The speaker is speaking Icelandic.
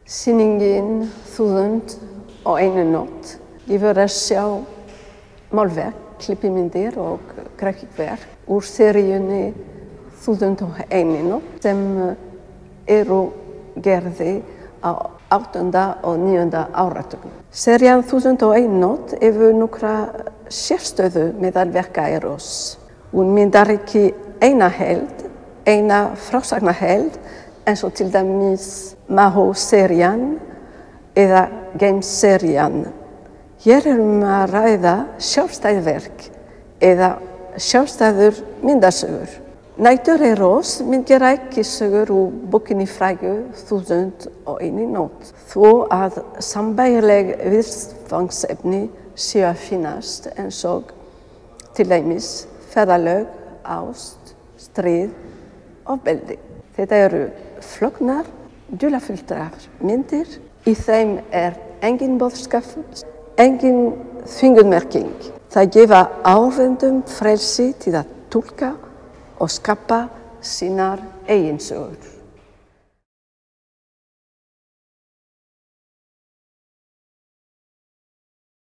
Sýningin 1001 nótt gefur að sjá málverk, klippimyndir og grafikverk úr seríunni 1001 nótt sem eru gerði á 8. og 9. áratugnum. Serían 1001 nótt hefur nokkra sérstöðu meðal verka Eros. Hún myndar ekki eina held, eina frásagnaheld, eins og til dæmis Mahó-serían eða Games-serían. Hér er að ræða sjálfstæð verk eða sjálfstæður myndasögur. Nætur Eros myndgera ekki sögur úr bókinni frægu 1001 nótt, þó að sambærileg viðfangsefni séu að finnast eins og til dæmis ferðalög, ást, stríð og ofbeldi. Þetta eru flóknar, dularfylltar myndir. Í þeim er engin boðskap, engin þvingunarmerking. Það gefa áhorfendum frelsi til að túlka og skapa sínar eigin sögur.